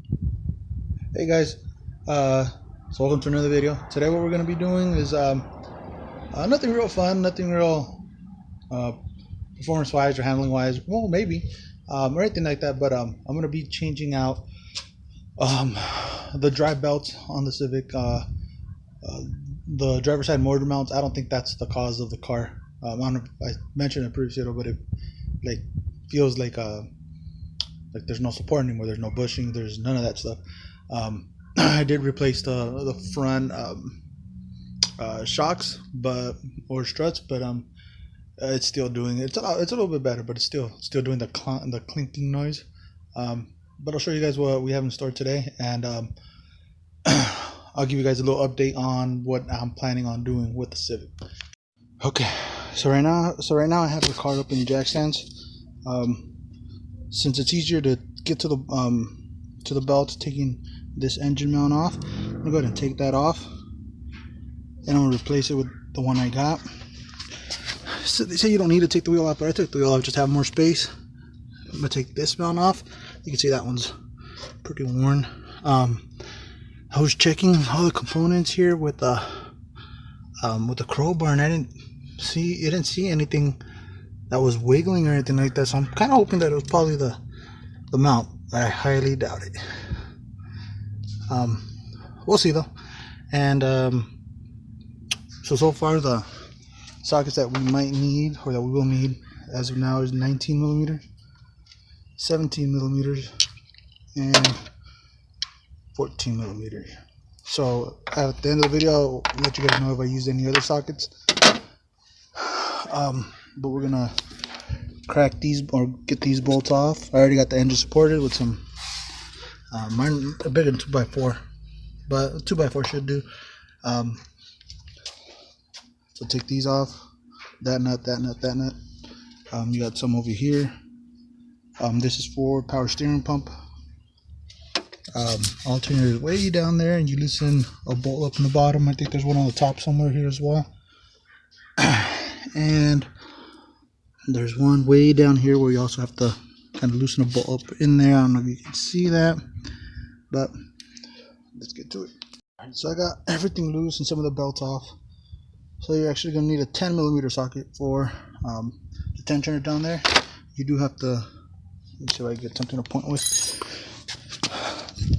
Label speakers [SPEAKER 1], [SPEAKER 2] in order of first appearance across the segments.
[SPEAKER 1] Hey guys, so welcome to another video. Today what we're going to be doing is nothing real fun, nothing real uh, performance wise or handling wise, well maybe, or anything like that, but I'm going to be changing out um, the drive belt on the Civic, the driver's side motor mounts. I don't think that's the cause of the car. I don't know if I mentioned in a previous video, but it like feels like there's no support anymore, there's no bushing, there's none of that stuff. I did replace the front shocks, or struts, but it's still doing it's a little bit better, but it's still doing the clinking noise. But I'll show you guys what we have in store today, and I'll give you guys a little update on what I'm planning on doing with the Civic. Okay, so right now I have the car up in jack stands. Since it's easier to get to the belt, taking this engine mount off, I'm gonna go ahead and take that off, and I'm gonna replace it with the one I got. So they say you don't need to take the wheel off, but I took the wheel off just to have more space. I'm gonna take this mount off. You can see that one's pretty worn. I was checking all the components here with the crowbar, and I didn't see anything that was wiggling or anything like that. So I'm kind of hoping that it was probably the mount. I highly doubt it. We'll see though. And so far the sockets that we might need, or that we will need as of now, is 19 millimeters, 17 millimeters, and 14 millimeters. So at the end of the video, I'll let you guys know if I use any other sockets. But we're gonna crack these or get these bolts off. I already got the engine supported with some mine are bigger than 2x4, but 2x4 should do. So take these off, that nut, that nut, that nut. You got some over here. This is for power steering pump. Alternator is way down there, and you loosen a bolt up in the bottom. I think there's one on the top somewhere here as well. And there's one way down here where you also have to kind of loosen a bolt up in there. I don't know if you can see that, but let's get to it. So I got everything loose and some of the belts off. So you're actually going to need a 10 millimeter socket for the tensioner down there. You do have to, let's see if I can get something to point with.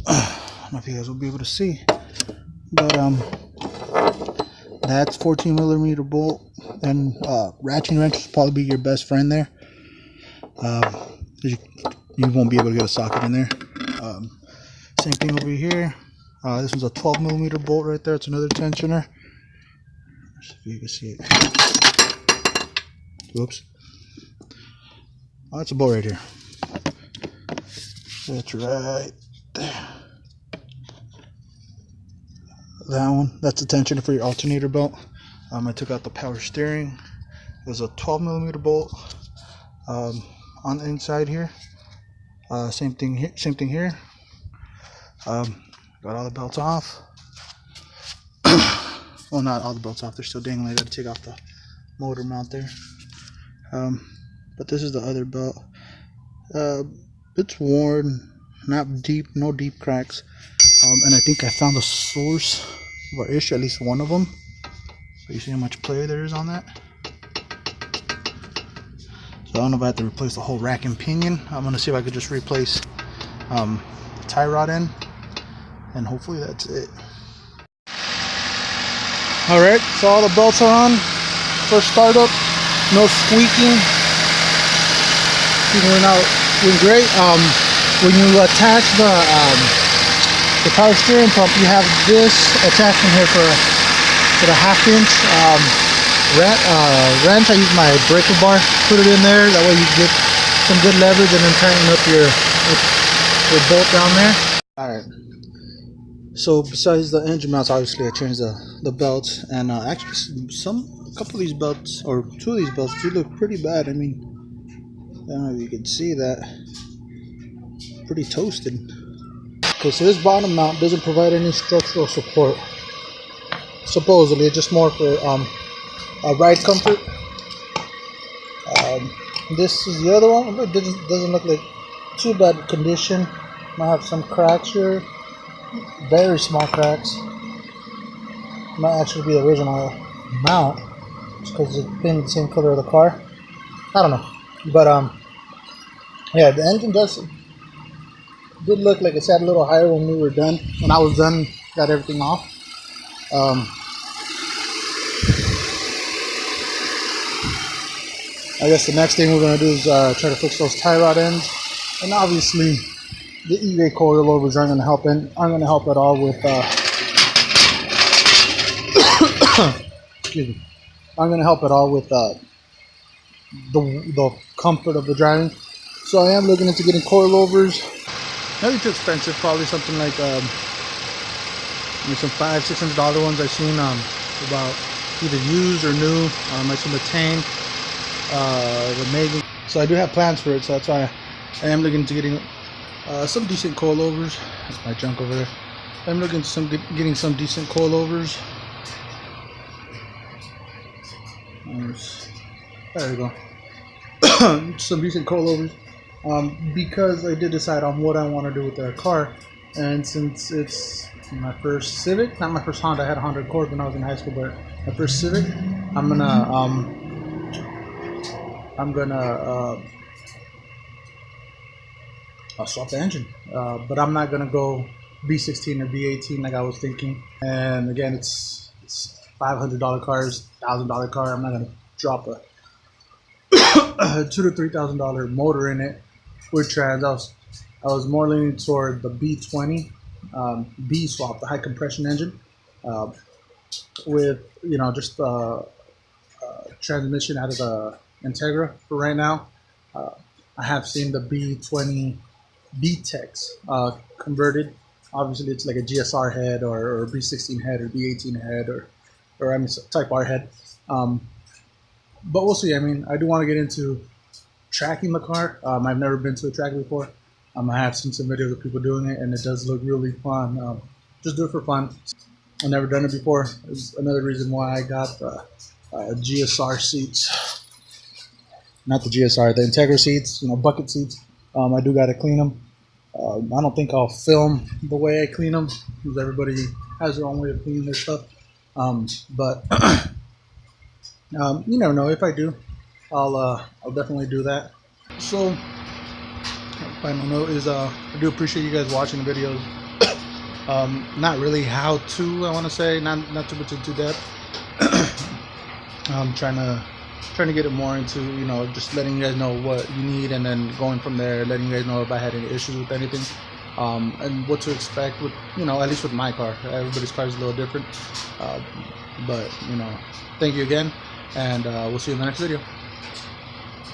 [SPEAKER 1] I don't know if you guys will be able to see, but that's 14 millimeter bolt, and ratcheting wrench will probably be your best friend there. You won't be able to get a socket in there. Same thing over here. This one's a 12 millimeter bolt right there. It's another tensioner. Let's see if you can see it. Whoops. Oh, that's a bolt right here. That's right there. That one, that's the tensioner for your alternator belt. I took out the power steering. There's a 12 millimeter bolt on the inside here. Same thing here. Got all the belts off. Well, not all the belts off, they're still dangling. I gotta take off the motor mount there. But this is the other belt. It's worn, not deep, no deep cracks. And I think I found the source of our issue, at least one of them. So you see how much play there is on that? So I don't know if I have to replace the whole rack and pinion. I'm gonna see if I could just replace the tie rod end, and hopefully that's it. Alright, so all the belts are on. First startup, no squeaking. Even went out, went great. When you attach the power steering pump, you have this attachment here for the 1/2 inch wrench. I use my breaker bar, put it in there. That way you get some good leverage, and then tighten up your bolt down there. Alright. So besides the engine mounts, obviously I changed the belts, and actually a couple of these belts, or 2 of these belts, do look pretty bad. I mean, I don't know if you can see that. Pretty toasted. Okay, so this bottom mount doesn't provide any structural support. Supposedly, it's just more for ride comfort. This is the other one. It doesn't look like too bad condition. Might have some cracks here, very small cracks. Might actually be the original mount, just because it's painted the same color of the car. I don't know, but yeah, the engine did look like it sat a little higher when we were done. When I was done, got everything off. I guess the next thing we're gonna do is try to fix those tie rod ends, and obviously the E-ray coilovers aren't gonna help at all with excuse me, aren't gonna help at all with the comfort of the driving. So I am looking into getting coilovers. Nothing too expensive, probably something like some $500-600 ones I've seen about either used or new. I've seen the Tang, the Megan. So I do have plans for it, so that's why I am looking into getting some decent coilovers. That's my junk over there. I'm looking to getting some decent coilovers. There we go. Some decent coilovers. Because I did decide on what I want to do with the car, and since it's my first Civic, not my first Honda. I had a Honda Accord when I was in high school, but my first Civic, I'm gonna I'll swap the engine, but I'm not gonna go V16 or V18 like I was thinking. And again, it's $500 cars, $1,000 car. I'm not gonna drop a $2,000 to $3,000 motor in it with trans. I was more leaning toward the B20 B swap, the high compression engine, with just transmission out of the Integra for right now. I have seen the B20 B-Tex converted. Obviously, it's like a GSR head or B16 head or B18 head or I mean Type R head. But we'll see. I mean, I do want to get into tracking the car. I've never been to a track before. I have seen some videos of people doing it, and it does look really fun. Just do it for fun. I've never done it before. It's another reason why I got the GSR seats. Not the GSR, the Integra seats, bucket seats. I do got to clean them. I don't think I'll film the way I clean them, because everybody has their own way of cleaning their stuff. But you never know. If I do, I'll definitely do that. So, final note is I do appreciate you guys watching the videos. Not really how to, I want to say, not too much into depth. I'm trying to get it more into just letting you guys know what you need, and then going from there, letting you guys know if I had any issues with anything, and what to expect with at least with my car. Everybody's car is a little different, but thank you again. And we'll see you in the next video.